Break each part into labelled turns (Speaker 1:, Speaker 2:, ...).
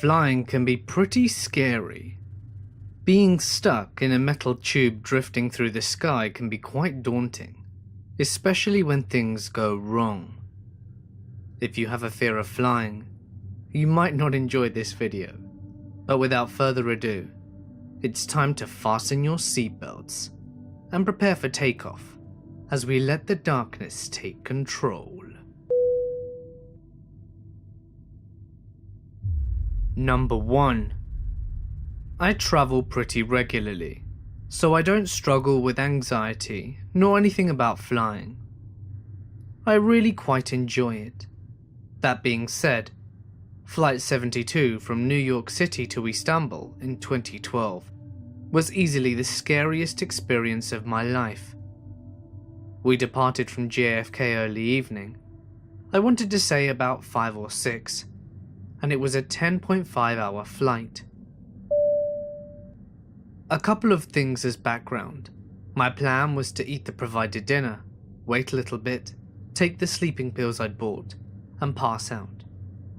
Speaker 1: Flying can be pretty scary. Being stuck in a metal tube drifting through the sky can be quite daunting, especially when things go wrong. If you have a fear of flying, you might not enjoy this video, but without further ado, it's time to fasten your seatbelts and prepare for takeoff as we let the darkness take control. Number 1. I travel pretty regularly, so I don't struggle with anxiety nor anything about flying. I really quite enjoy it. That being said, Flight 72 from New York City to Istanbul in 2012 was easily the scariest experience of my life. We departed from JFK early evening. I wanted to say about 5 or 6, and it was a 10.5-hour flight. A couple of things as background. My plan was to eat the provided dinner, wait a little bit, take the sleeping pills I'd bought, and pass out,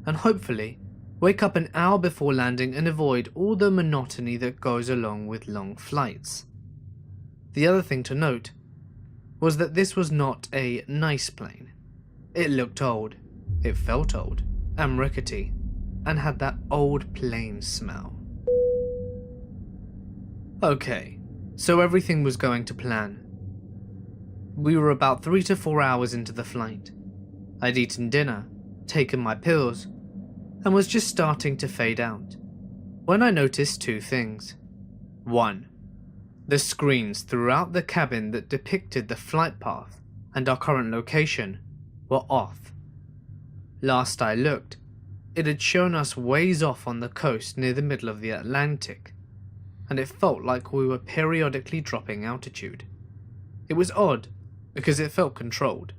Speaker 1: and hopefully wake up an hour before landing and avoid all the monotony that goes along with long flights. The other thing to note was that this was not a nice plane. It looked old, it felt old, and rickety, and had that old plane smell. Okay, so everything was going to plan. We were about 3 to 4 hours into the flight. I'd eaten dinner, taken my pills, and was just starting to fade out, when I noticed 2 things. 1. The screens throughout the cabin that depicted the flight path and our current location were off. Last I looked, it had shown us ways off on the coast near the middle of the Atlantic, and it felt like we were periodically dropping altitude. It was odd, because it felt controlled,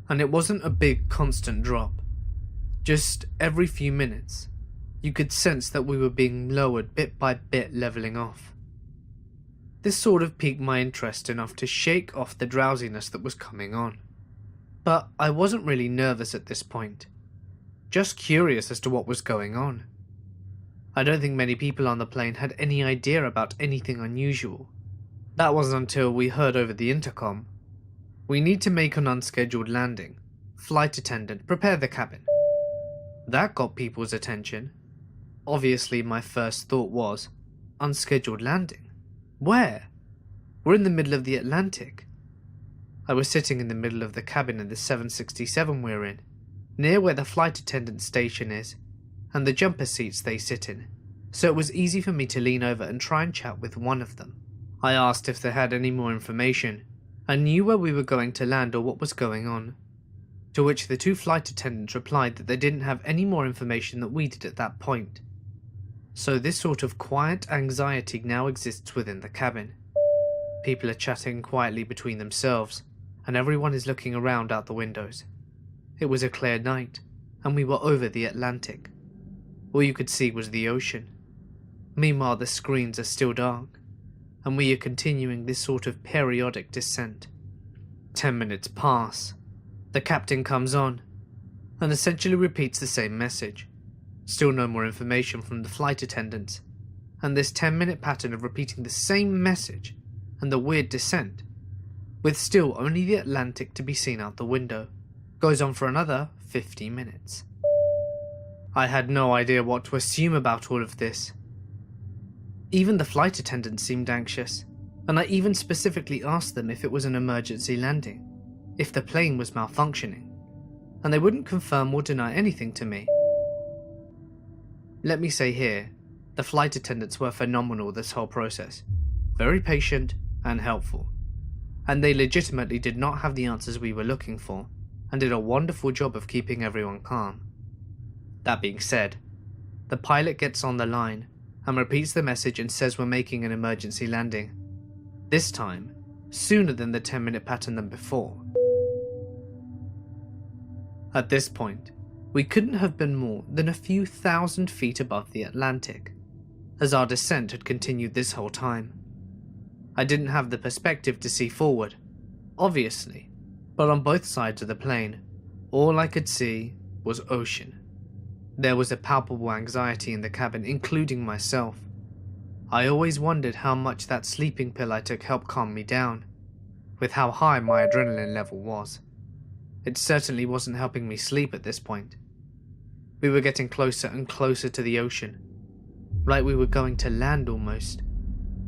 Speaker 1: and it wasn't a big constant drop. Just every few minutes, you could sense that we were being lowered bit by bit, leveling off. This sort of piqued my interest enough to shake off the drowsiness that was coming on. But I wasn't really nervous at this point, just curious as to what was going on. I don't think many people on the plane had any idea about anything unusual. That wasn't until we heard over the intercom, "We need to make an unscheduled landing. Flight attendant, prepare the cabin." That got people's attention. Obviously, my first thought was, unscheduled landing? Where? We're in the middle of the Atlantic. I was sitting in the middle of the cabin in the 767 we're in, near where the flight attendant station is, and the jumper seats they sit in, so it was easy for me to lean over and try and chat with one of them. I asked if they had any more information, and knew where we were going to land or what was going on, to which the 2 flight attendants replied that they didn't have any more information than we did at that point. So this sort of quiet anxiety now exists within the cabin. People are chatting quietly between themselves, and everyone is looking around out the windows. It was a clear night, and we were over the Atlantic. All you could see was the ocean. Meanwhile, the screens are still dark, and we are continuing this sort of periodic descent. 10 minutes pass. The captain comes on, and essentially repeats the same message. Still no more information from the flight attendants, and this 10-minute pattern of repeating the same message and the weird descent, with still only the Atlantic to be seen out the window, goes on for another 50 minutes. I had no idea what to assume about all of this. Even the flight attendants seemed anxious, and I even specifically asked them if it was an emergency landing, if the plane was malfunctioning, and they wouldn't confirm or deny anything to me. Let me say here, the flight attendants were phenomenal this whole process, very patient and helpful, and they legitimately did not have the answers we were looking for, and did a wonderful job of keeping everyone calm. That being said, the pilot gets on the line and repeats the message and says we're making an emergency landing, this time sooner than the 10-minute pattern than before. At this point, we couldn't have been more than a few thousand feet above the Atlantic, as our descent had continued this whole time. I didn't have the perspective to see forward, obviously, but on both sides of the plane, all I could see was ocean. There was a palpable anxiety in the cabin, including myself. I always wondered how much that sleeping pill I took helped calm me down, with how high my adrenaline level was. It certainly wasn't helping me sleep at this point. We were getting closer and closer to the ocean, like we were going to land almost.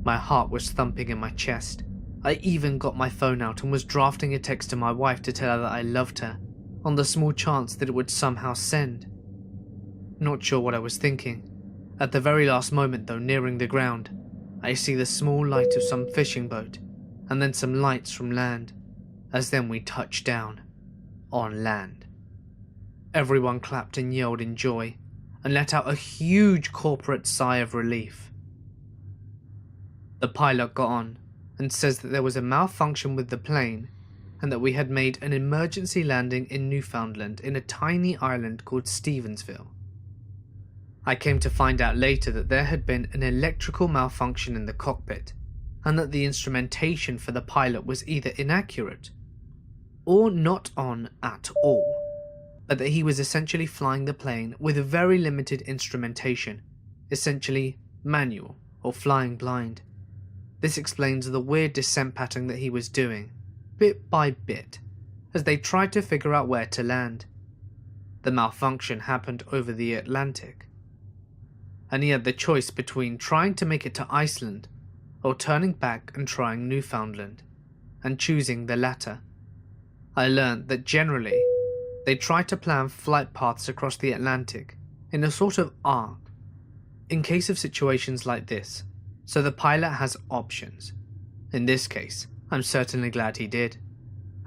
Speaker 1: My heart was thumping in my chest. I even got my phone out and was drafting a text to my wife to tell her that I loved her, on the small chance that it would somehow send. Not sure what I was thinking. At the very last moment though, nearing the ground, I see the small light of some fishing boat, and then some lights from land, as then we touched down, on land. Everyone clapped and yelled in joy, and let out a huge corporate sigh of relief. The pilot got on, and says that there was a malfunction with the plane, and that we had made an emergency landing in Newfoundland in a tiny island called Stevensville. I came to find out later that there had been an electrical malfunction in the cockpit, and that the instrumentation for the pilot was either inaccurate, or not on at all, but that he was essentially flying the plane with very limited instrumentation, essentially manual or flying blind. This explains the weird descent pattern that he was doing, bit by bit, as they tried to figure out where to land. The malfunction happened over the Atlantic, and he had the choice between trying to make it to Iceland or turning back and trying Newfoundland, and choosing the latter. I learned that generally, they try to plan flight paths across the Atlantic in a sort of arc, in case of situations like this, so the pilot has options. In this case, I'm certainly glad he did.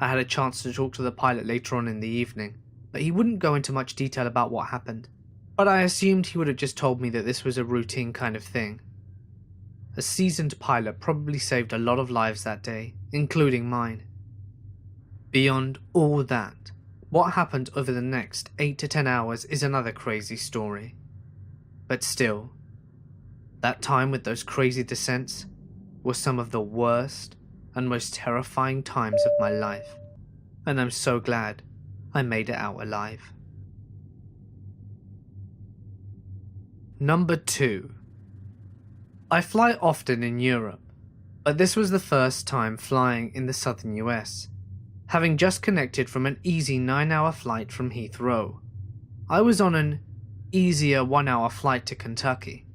Speaker 1: I had a chance to talk to the pilot later on in the evening, but he wouldn't go into much detail about what happened, but I assumed he would have just told me that this was a routine kind of thing. A seasoned pilot probably saved a lot of lives that day, including mine. Beyond all that, what happened over the next 8 to 10 hours is another crazy story. But still, that time with those crazy descents was some of the worst and most terrifying times of my life, and I'm so glad I made it out alive. Number 2. I fly often in Europe, but this was the first time flying in the southern US, having just connected from an easy 9-hour flight from Heathrow. I was on an easier 1-hour flight to Kentucky.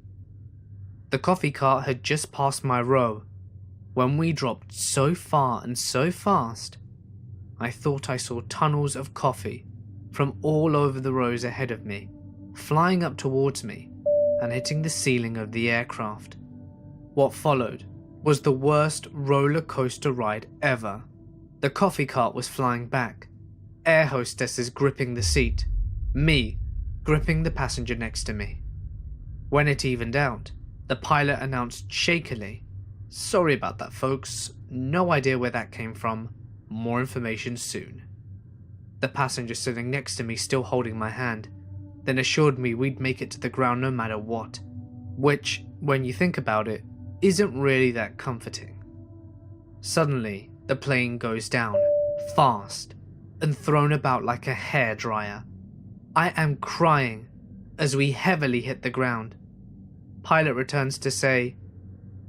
Speaker 1: The coffee cart had just passed my row when we dropped so far and so fast, I thought I saw tunnels of coffee from all over the rows ahead of me, flying up towards me and hitting the ceiling of the aircraft. What followed was the worst roller coaster ride ever. The coffee cart was flying back, air hostesses gripping the seat, me gripping the passenger next to me. When it evened out, the pilot announced shakily, "Sorry about that, folks, no idea where that came from, more information soon." The passenger sitting next to me still holding my hand, then assured me we'd make it to the ground no matter what, which, when you think about it, isn't really that comforting. Suddenly, the plane goes down, fast, and thrown about like a hairdryer. I am crying as we heavily hit the ground. Pilot returns to say,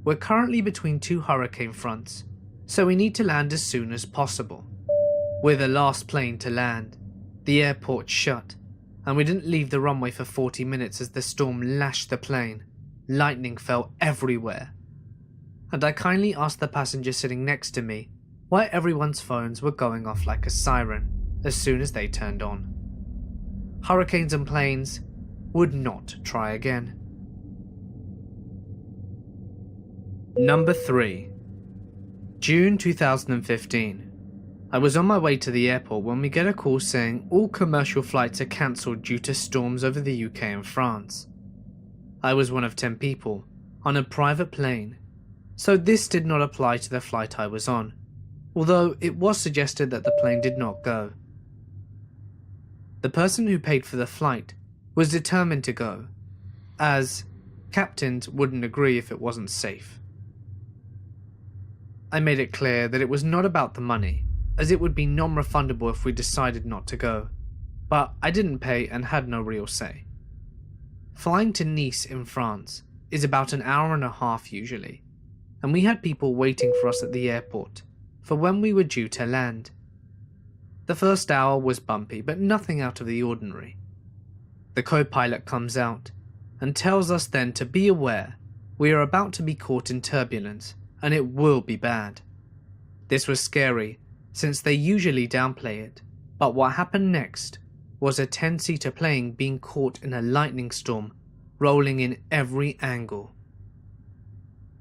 Speaker 1: "We're currently between 2 hurricane fronts, so we need to land as soon as possible." We're the last plane to land. The airport shut, and we didn't leave the runway for 40 minutes as the storm lashed the plane. Lightning fell everywhere. And I kindly asked the passenger sitting next to me why everyone's phones were going off like a siren as soon as they turned on. Hurricanes and planes would not try again. Number 3. June 2015. I was on my way to the airport when we get a call saying all commercial flights are cancelled due to storms over the UK and France. I was one of 10 people on a private plane, so this did not apply to the flight I was on, although it was suggested that the plane did not go. The person who paid for the flight was determined to go, as captains wouldn't agree if it wasn't safe. I made it clear that it was not about the money, as it would be non-refundable if we decided not to go, but I didn't pay and had no real say. Flying to Nice in France is about an hour and a half usually, and we had people waiting for us at the airport for when we were due to land. The first hour was bumpy, but nothing out of the ordinary. The co-pilot comes out and tells us then to be aware we are about to be caught in turbulence and it will be bad. This was scary since they usually downplay it, but what happened next was a 10-seater plane being caught in a lightning storm, rolling in every angle.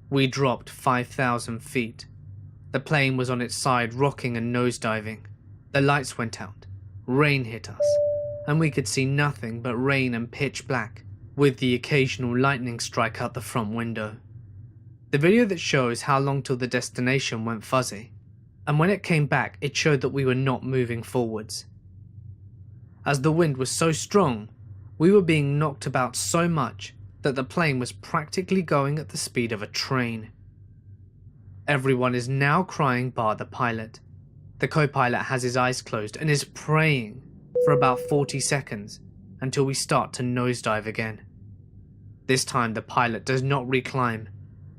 Speaker 1: We dropped 5,000 feet. The plane was on its side rocking and nosediving. The lights went out, rain hit us, and we could see nothing but rain and pitch black, with the occasional lightning strike out the front window. The video that shows how long till the destination went fuzzy, and when it came back it showed that we were not moving forwards. As the wind was so strong, we were being knocked about so much that the plane was practically going at the speed of a train. Everyone is now crying bar the pilot. The co-pilot has his eyes closed and is praying for about 40 seconds until we start to nosedive again. This time the pilot does not reclimb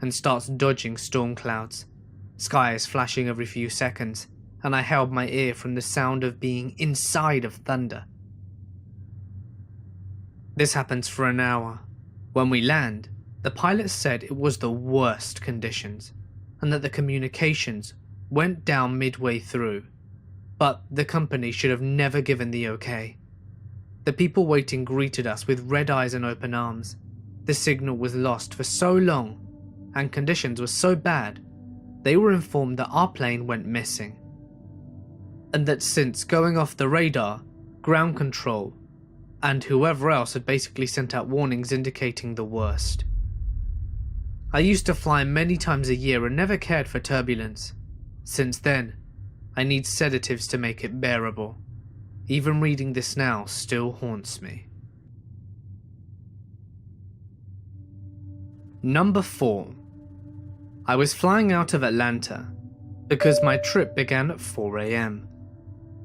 Speaker 1: and starts dodging storm clouds. Sky is flashing every few seconds, and I held my ear from the sound of being inside of thunder. This happens for an hour. When we land, the pilot said it was the worst conditions, and that the communications went down midway through, but the company should have never given the okay. The people waiting greeted us with red eyes and open arms. The signal was lost for so long, and conditions were so bad, they were informed that our plane went missing, and that since going off the radar, ground control, and whoever else had basically sent out warnings indicating the worst. I used to fly many times a year and never cared for turbulence. Since then, I need sedatives to make it bearable. Even reading this now still haunts me. Number 4. I was flying out of Atlanta because my trip began at 4 AM.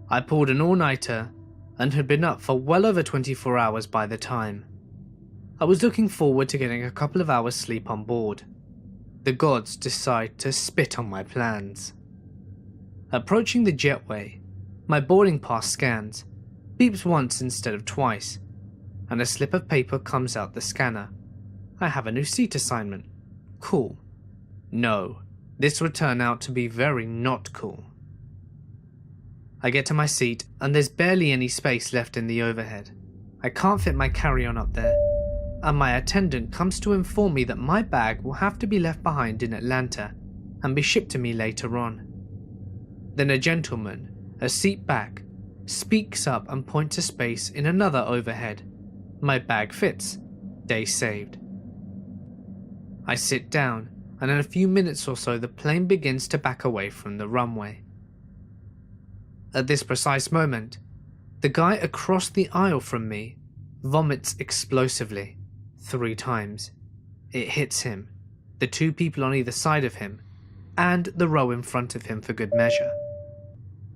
Speaker 1: I pulled an all-nighter and had been up for well over 24 hours by the time. I was looking forward to getting a couple of hours sleep on board. The gods decide to spit on my plans. Approaching the jetway, my boarding pass scans, beeps once instead of twice, and a slip of paper comes out the scanner. I have a new seat assignment. Cool. No, this would turn out to be very not cool. I get to my seat and there's barely any space left in the overhead. I can't fit my carry-on up there, and my attendant comes to inform me that my bag will have to be left behind in Atlanta and be shipped to me later on. Then a gentleman, a seat back, speaks up and points to space in another overhead. My bag fits. Day saved. I sit down, and in a few minutes or so the plane begins to back away from the runway. At this precise moment, the guy across the aisle from me vomits explosively 3 times. It hits him, the 2 people on either side of him, and the row in front of him for good measure.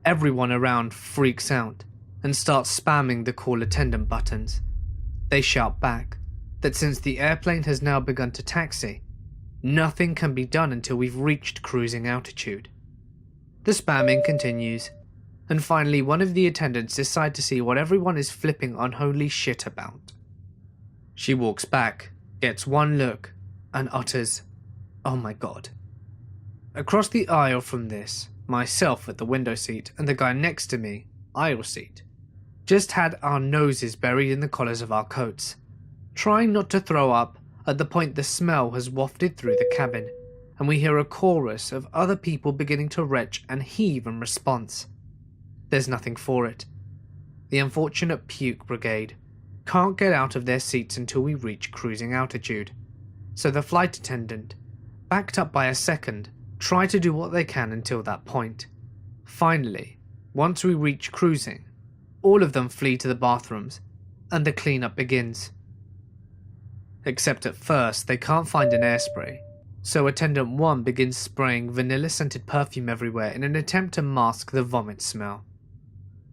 Speaker 1: Everyone around freaks out and starts spamming the call attendant buttons. They shout back that since the airplane has now begun to taxi, nothing can be done until we've reached cruising altitude. The spamming continues, and finally one of the attendants decides to see what everyone is flipping unholy shit about. She walks back, gets one look, and utters, "Oh my god." Across the aisle from this, myself at the window seat and the guy next to me, aisle seat, just had our noses buried in the collars of our coats, trying not to throw up at the point the smell has wafted through the cabin, and we hear a chorus of other people beginning to retch and heave in response. There's nothing for it. The unfortunate puke brigade can't get out of their seats until we reach cruising altitude, so the flight attendant, backed up by a second, try to do what they can until that point. Finally, once we reach cruising, all of them flee to the bathrooms, and the cleanup begins. Except at first they can't find an airspray, so attendant 1 begins spraying vanilla-scented perfume everywhere in an attempt to mask the vomit smell.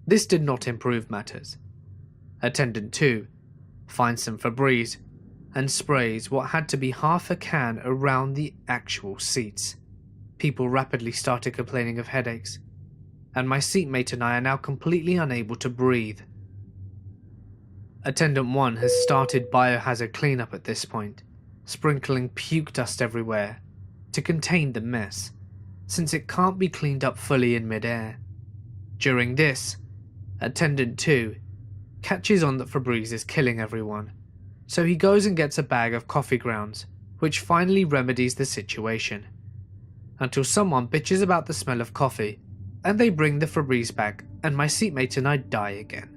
Speaker 1: This did not improve matters. Attendant 2 finds some Febreze and sprays what had to be half a can around the actual seats. People rapidly started complaining of headaches, and my seatmate and I are now completely unable to breathe. Attendant 1 has started biohazard cleanup at this point, sprinkling puke dust everywhere to contain the mess, since it can't be cleaned up fully in midair. During this, Attendant 2 catches on that Febreze is killing everyone, so he goes and gets a bag of coffee grounds, which finally remedies the situation. Until someone bitches about the smell of coffee, and they bring the Febreze back, and my seatmate and I die again.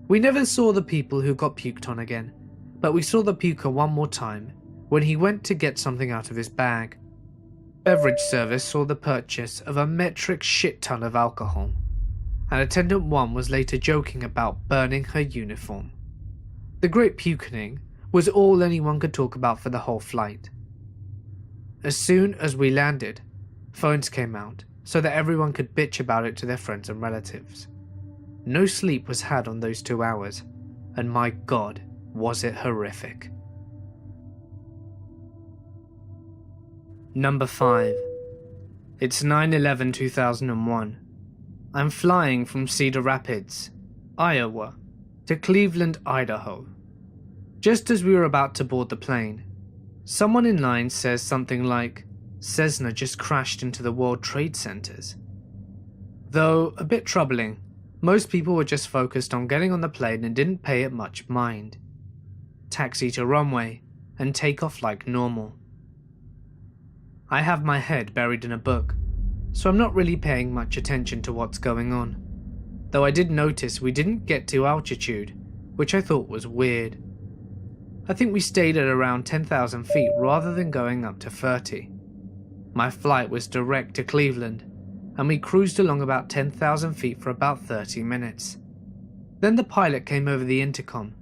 Speaker 1: We never saw the people who got puked on again, but we saw the puker one more time when he went to get something out of his bag. Beverage service saw the purchase of a metric shit ton of alcohol, and Attendant 1 was later joking about burning her uniform. The great puking was all anyone could talk about for the whole flight. As soon as we landed, phones came out so that everyone could bitch about it to their friends and relatives. No sleep was had on those 2 hours, and my God, was it horrific. Number 5. It's 9/11/2001. I'm flying from Cedar Rapids, Iowa, to Cleveland, Idaho. Just as we were about to board the plane, someone in line says something like, "Cessna just crashed into the World Trade Centers." Though a bit troubling, most people were just focused on getting on the plane and didn't pay it much mind. Taxi to runway and take off like normal. I have my head buried in a book, so I'm not really paying much attention to what's going on, though I did notice we didn't get to altitude, which I thought was weird. I think we stayed at around 10,000 feet rather than going up to 30. My flight was direct to Cleveland, and we cruised along about 10,000 feet for about 30 minutes. Then the pilot came over the intercom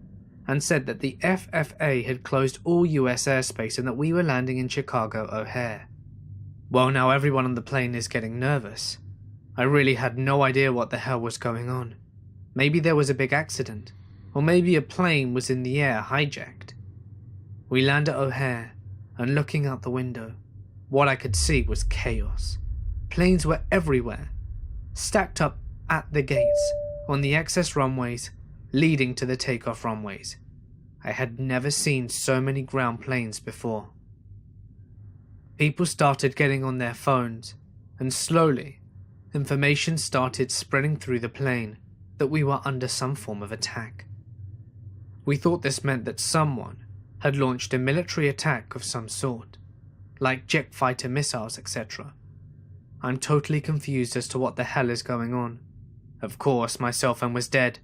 Speaker 1: and said that the FFA had closed all US airspace and that we were landing in Chicago O'Hare. Well, now everyone on the plane is getting nervous. I really had no idea what the hell was going on. Maybe there was a big accident, or maybe a plane was in the air hijacked. We land at O'Hare, and looking out the window, what I could see was chaos. Planes were everywhere, stacked up at the gates, on the access runways, leading to the takeoff runways. I had never seen so many ground planes before. People started getting on their phones, and slowly, information started spreading through the plane that we were under some form of attack. We thought this meant that someone had launched a military attack of some sort, like jet fighter missiles, etc. I'm totally confused as to what the hell is going on. Of course, my cell phone was dead,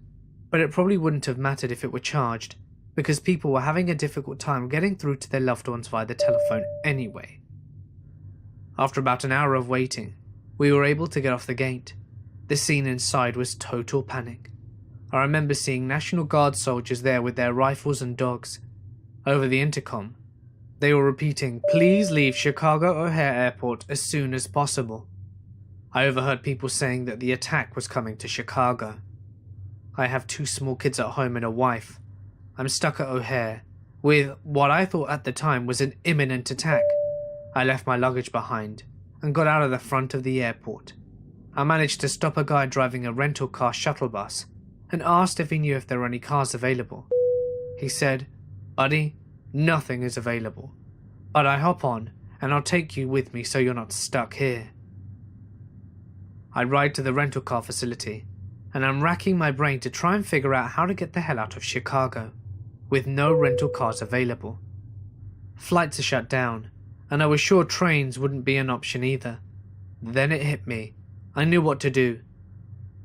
Speaker 1: but it probably wouldn't have mattered if it were charged, because people were having a difficult time getting through to their loved ones via the telephone anyway. After about an hour of waiting, we were able to get off the gate. The scene inside was total panic. I remember seeing National Guard soldiers there with their rifles and dogs. Over the intercom, they were repeating, "Please leave Chicago O'Hare Airport as soon as possible." I overheard people saying that the attack was coming to Chicago. I have 2 small kids at home and a wife. I'm stuck at O'Hare with what I thought at the time was an imminent attack. I left my luggage behind and got out of the front of the airport. I managed to stop a guy driving a rental car shuttle bus and asked if he knew if there were any cars available. He said, "Buddy, nothing is available, but I hop on and I'll take you with me so you're not stuck here." I ride to the rental car facility, and I'm racking my brain to try and figure out how to get the hell out of Chicago, with no rental cars available. Flights are shut down, and I was sure trains wouldn't be an option either. Then it hit me. I knew what to do.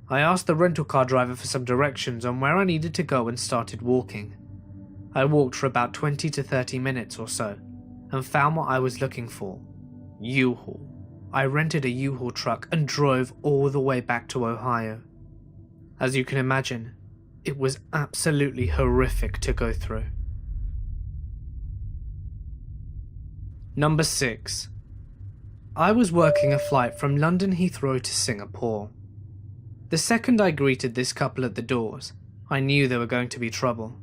Speaker 1: I asked the rental car driver for some directions on where I needed to go and started walking. I walked for about 20 to 30 minutes or so, and found what I was looking for: U-Haul. I rented a U-Haul truck and drove all the way back to Ohio. As you can imagine, it was absolutely horrific to go through. Number 6. I was working a flight from London Heathrow to Singapore. The second I greeted this couple at the doors, I knew there were going to be trouble.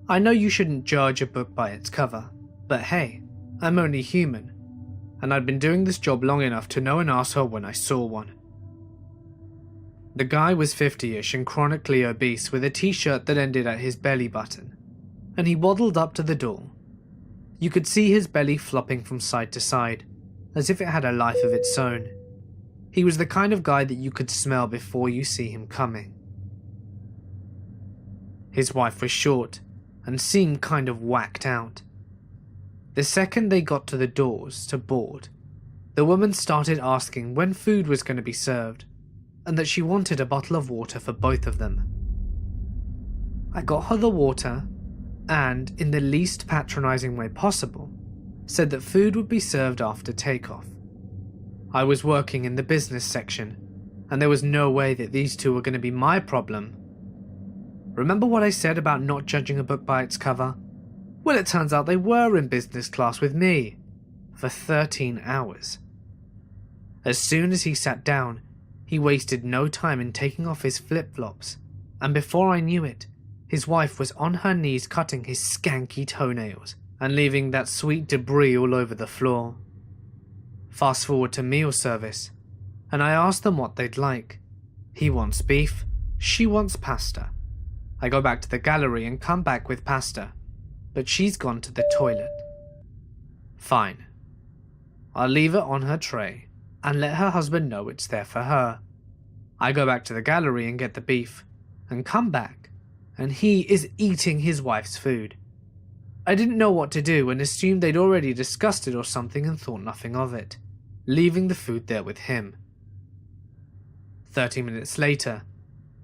Speaker 1: I know you shouldn't judge a book by its cover, but hey, I'm only human, and I'd been doing this job long enough to know an asshole when I saw one. The guy was 50-ish and chronically obese with a t-shirt that ended at his belly button, and he waddled up to the door. You could see his belly flopping from side to side, as if it had a life of its own. He was the kind of guy that you could smell before you see him coming. His wife was short, and seemed kind of whacked out. The second they got to the doors to board, the woman started asking when food was going to be served, and that she wanted a bottle of water for both of them. I got her the water, and, in the least patronizing way possible, said that food would be served after takeoff. I was working in the business section, and there was no way that these two were going to be my problem. Remember what I said about not judging a book by its cover? Well, it turns out they were in business class with me, for 13 hours. As soon as he sat down, he wasted no time in taking off his flip-flops, and before I knew it, his wife was on her knees cutting his skanky toenails and leaving that sweet debris all over the floor. Fast forward to meal service, and I asked them what they'd like. He wants beef, she wants pasta. I go back to the gallery and come back with pasta, but she's gone to the toilet. Fine. I'll leave it on her tray and let her husband know it's there for her. I go back to the gallery and get the beef, and come back, and he is eating his wife's food. I didn't know what to do and assumed they'd already discussed it or something and thought nothing of it, leaving the food there with him. 30 minutes later,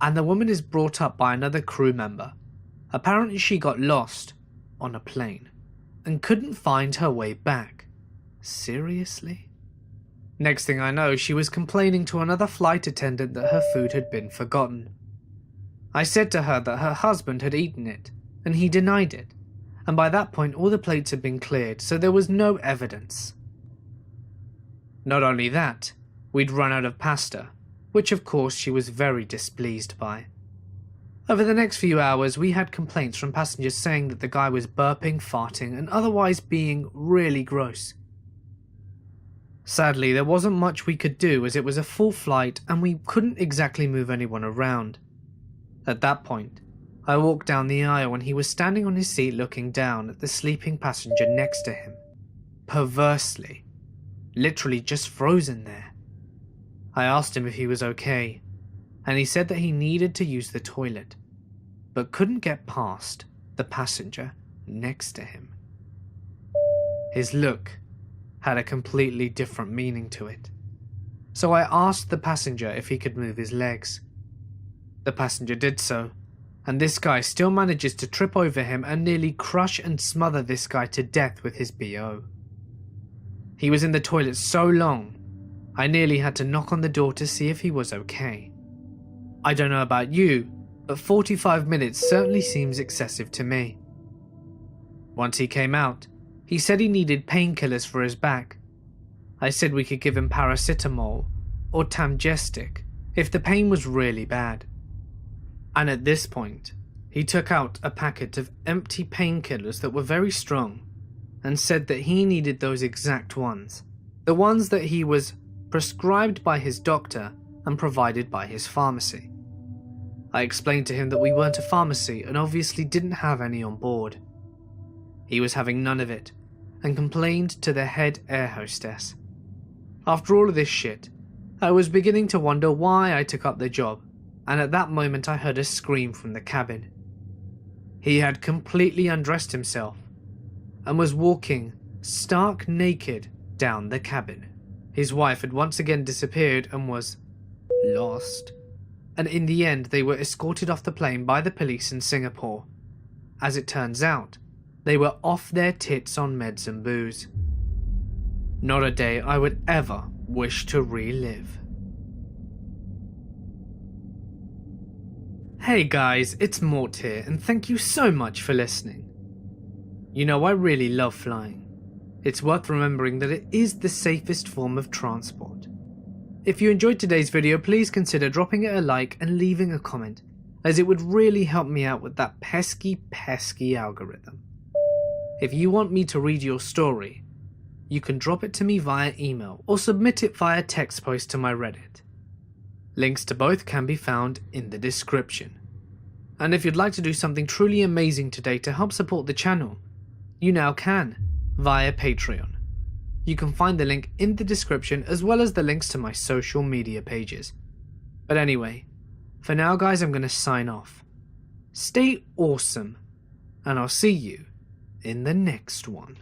Speaker 1: and the woman is brought up by another crew member. Apparently she got lost on a plane and couldn't find her way back. Seriously? Next thing I know, she was complaining to another flight attendant that her food had been forgotten. I said to her that her husband had eaten it, and he denied it, and by that point all the plates had been cleared, so there was no evidence. Not only that, we'd run out of pasta, which of course she was very displeased by. Over the next few hours, we had complaints from passengers saying that the guy was burping, farting, and otherwise being really gross. Sadly, there wasn't much we could do as it was a full flight and we couldn't exactly move anyone around. At that point, I walked down the aisle and he was standing on his seat looking down at the sleeping passenger next to him. Perversely. Literally just frozen there. I asked him if he was okay, and he said that he needed to use the toilet, but couldn't get past the passenger next to him. His look had a completely different meaning to it, so I asked the passenger if he could move his legs. The passenger did so, and this guy still manages to trip over him and nearly crush and smother this guy to death with his BO. He was in the toilet so long, I nearly had to knock on the door to see if he was okay. I don't know about you, but 45 minutes certainly seems excessive to me. Once he came out, he said he needed painkillers for his back. I said we could give him paracetamol or Tamgestic if the pain was really bad. And at this point, he took out a packet of empty painkillers that were very strong and said that he needed those exact ones, the ones that he was prescribed by his doctor and provided by his pharmacy. I explained to him that we weren't a pharmacy and obviously didn't have any on board. He was having none of it and complained to the head air hostess. After all of this shit, I was beginning to wonder why I took up the job, and at that moment I heard a scream from the cabin. He had completely undressed himself and was walking stark naked down the cabin. His wife had once again disappeared and was lost, and in the end they were escorted off the plane by the police in Singapore. As it turns out, they were off their tits on meds and booze. Not a day I would ever wish to relive. Hey guys, it's Mort here, and thank you so much for listening. You know, I really love flying. It's worth remembering that it is the safest form of transport. If you enjoyed today's video, please consider dropping it a like and leaving a comment. as it would really help me out with that pesky algorithm. If you want me to read your story, you can drop it to me via email or submit it via text post to my Reddit. Links to both can be found in the description. And if you'd like to do something truly amazing today to help support the channel, you now can, via Patreon. You can find the link in the description as well as the links to my social media pages. But anyway, for now guys, I'm going to sign off. Stay awesome, and I'll see you in the next one.